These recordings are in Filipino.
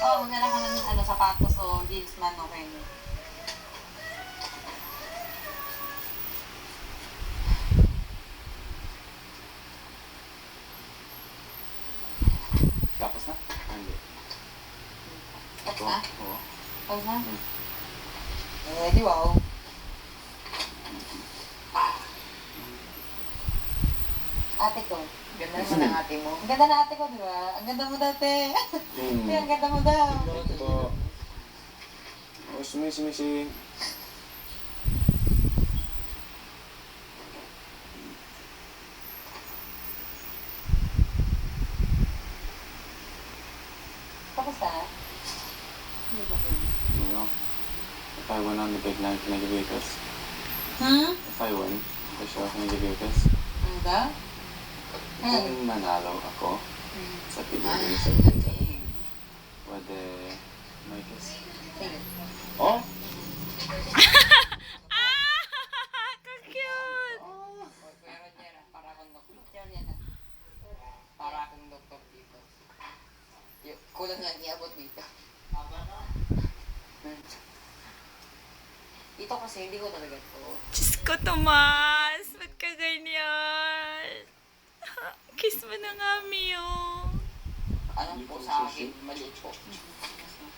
Oo, magdala ka ng ano, sapatos o heels man, okay. Tapos na? Hindi. Tapos na? Oo. Tapos na? Hmm. Eh, di wow. Ate ko. Ganda naman ang ate mo. Ang ganda na ate ko, di ba? Ang ganda mo dati. Ang ganda mo daw. Ito. Oh, sumisi. Tapos na? Hindi ba ba? Ano? If I win on the big night, can I give you a kiss? If I win, for sure, can I give you a kiss? Ano daw? Kung nanalo ako sa pinili sa pwede may kiss. Sige. Oh? Ka-cute! Kuya Roger, para akong doktor yan. Para akong doktor dito. Kulang lang iabot dito. Dito kasi hindi ko talaga to. Diyos ko, Tomas! Ba't ka ganyan? Kiss mo na nga, Mio. Ano po sa akin? Maliit po.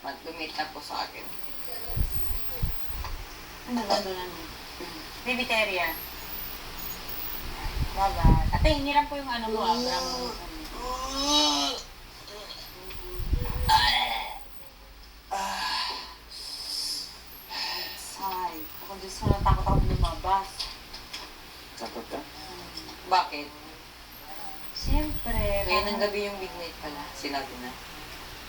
Lumit na po sa akin. Ano ba doon? Baby Teria. Baba. Ate, hiniram po yung ano mo, Abram mo. Sigh. Ako Diyos ko, natakot ako lumabas. Takot ka? Bakit? Siyempre. Kaya ng gabi yung midnight pala. Sinabi na.